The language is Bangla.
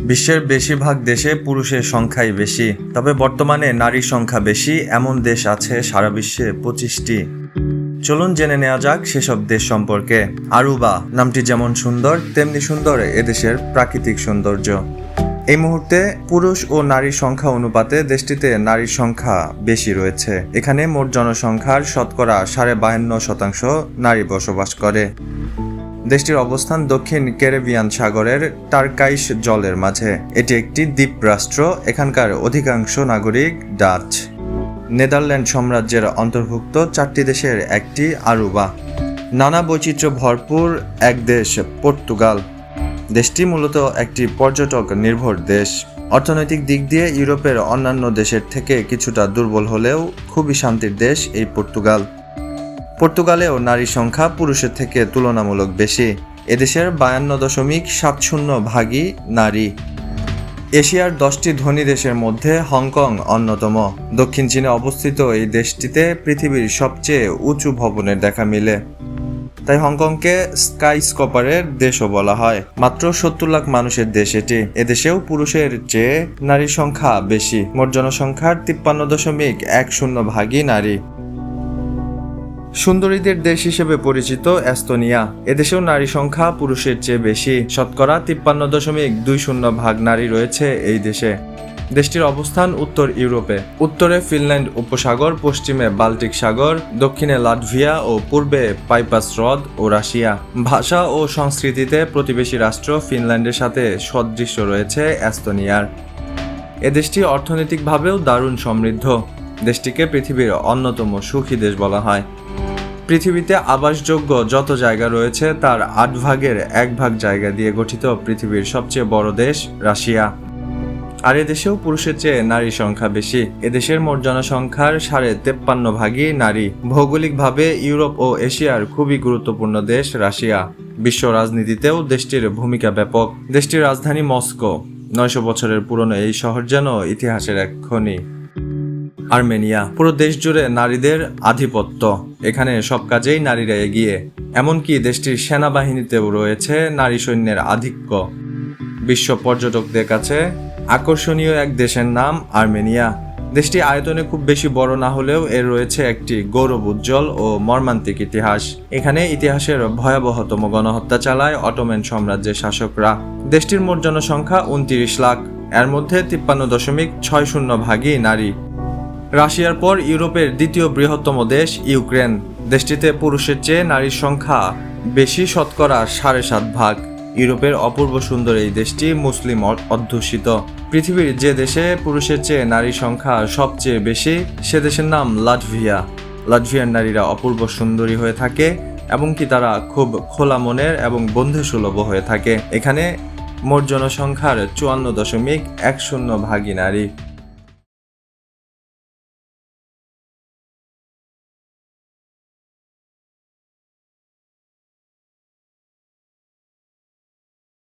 বিশ্বের বেশিরভাগ দেশে পুরুষের সংখ্যাই বেশি, তবে বর্তমানে নারীর সংখ্যা বেশি এমন দেশ আছে সারা বিশ্বে 25টি। চলুন জেনে নেওয়া যাক সেসব দেশ সম্পর্কে। আরুবা নামটি যেমন সুন্দর, তেমনি সুন্দর এদেশের প্রাকৃতিক সৌন্দর্য। এই মুহূর্তে পুরুষ ও নারীর সংখ্যা অনুপাতে দেশটিতে নারীর সংখ্যা বেশি রয়েছে। এখানে মোট জনসংখ্যার শতকরা 52% নারী বসবাস করে। দেশটির অবস্থান দক্ষিণ ক্যারিবিয়ান সাগরের টারকাইস জলের মাঝে। এটি একটি দ্বীপ রাষ্ট্র। এখানকার অধিকাংশ নাগরিক ডাচ। নেদারল্যান্ড সাম্রাজ্যের অন্তর্ভুক্ত 4টি দেশের একটি আরুবা। নানা বৈচিত্র্য ভরপুর এক দেশ পর্তুগাল। দেশটি মূলত একটি পর্যটক নির্ভর দেশ। অর্থনৈতিক দিক দিয়ে ইউরোপের অন্যান্য দেশের থেকে কিছুটা দুর্বল হলেও খুবই শান্তির দেশ এই পর্তুগাল। পর্তুগালেও নারীর সংখ্যা পুরুষের থেকে তুলনামূলক বেশি। এদেশের 52.70% নারী। এশিয়ার 10টি ধনী দেশের মধ্যে হংকং অন্যতম। দক্ষিণ চীনে অবস্থিত এই দেশটিতে পৃথিবীর সবচেয়ে উঁচু ভবনের দেখা মিলে। তাই হংকংকে স্কাইস্কপারের দেশও বলা হয়। মাত্র 70 লাখ মানুষের দেশ এটি। এদেশেও পুরুষের চেয়ে নারীর সংখ্যা বেশি। মোট জনসংখ্যার 53.10% নারী। সুন্দরীদের দেশ হিসেবে পরিচিত এস্তোনিয়া। এদেশেও নারী সংখ্যা পুরুষের চেয়ে বেশি। শতকরা 53.20% নারী রয়েছে এই দেশে। দেশটির অবস্থান উত্তর ইউরোপে। উত্তরে ফিনল্যান্ড উপসাগর, পশ্চিমে বাল্টিক সাগর, দক্ষিণে লাটভিয়া ও পূর্বে পাইপাস হ্রদ ও রাশিয়া। ভাষা ও সংস্কৃতিতে প্রতিবেশী রাষ্ট্র ফিনল্যান্ডের সাথে সদৃশ্য রয়েছে এস্তোনিয়ার। এ দেশটি অর্থনৈতিকভাবেও দারুণ সমৃদ্ধ। দেশটিকে পৃথিবীর অন্যতম সুখী দেশ বলা হয়। পৃথিবীতে আবাসযোগ্য যত জায়গা রয়েছে তার 8 ভাগের 1 ভাগ জায়গা দিয়ে গঠিত পৃথিবীর সবচেয়ে বড় দেশ রাশিয়া। আর এদেশেও পুরুষের চেয়ে নারীর সংখ্যা বেশি। এদেশের মোট জনসংখ্যার 53.5% নারী। ভৌগোলিকভাবে ইউরোপ ও এশিয়ার খুবই গুরুত্বপূর্ণ দেশ রাশিয়া। বিশ্ব রাজনীতিতেও দেশটির ভূমিকা ব্যাপক। দেশটির রাজধানী মস্কো। 900 বছরের পুরনো এই শহর যেন ইতিহাসের এক খনি। আর্মেনিয়া। পুরো দেশ জুড়ে নারীদের আধিপত্য। এখানে সব কাজেই নারীরা এগিয়ে। এমনকি দেশটির সেনাবাহিনীতেও রয়েছে নারী সৈন্যের আধিক্য। বিশ্ব পর্যটকদের কাছে আকর্ষণীয় এক দেশের নাম আর্মেনিয়া। দেশটি আয়তনে খুব বেশি বড় না হলেও এর রয়েছে একটি গৌরব উজ্জ্বল ও মর্মান্তিক ইতিহাস। এখানে ইতিহাসের ভয়াবহতম গণহত্যা চালায় অটোমান সাম্রাজ্যের শাসকরা। দেশটির মোট জনসংখ্যা 29 লাখ। এর মধ্যে 53.60% নারী। রাশিয়ার পর ইউরোপের দ্বিতীয় বৃহত্তম দেশ ইউক্রেন। দেশটিতে পুরুষের চেয়ে নারীর সংখ্যা বেশি, শতকরা 7.5%। ইউরোপের অপূর্ব সুন্দর এই দেশটি মুসলিম অধ্যুষিত। পৃথিবীর যে দেশে পুরুষের চেয়ে নারীর সংখ্যা সবচেয়ে বেশি সে দেশের নাম লাটভিয়া। লাটভিয়ার নারীরা অপূর্ব সুন্দরী হয়ে থাকে এবং কি তারা খুব খোলা মনের এবং বন্ধুসুলভ হয়ে থাকে। এখানে মোট জনসংখ্যার 54.10% নারী।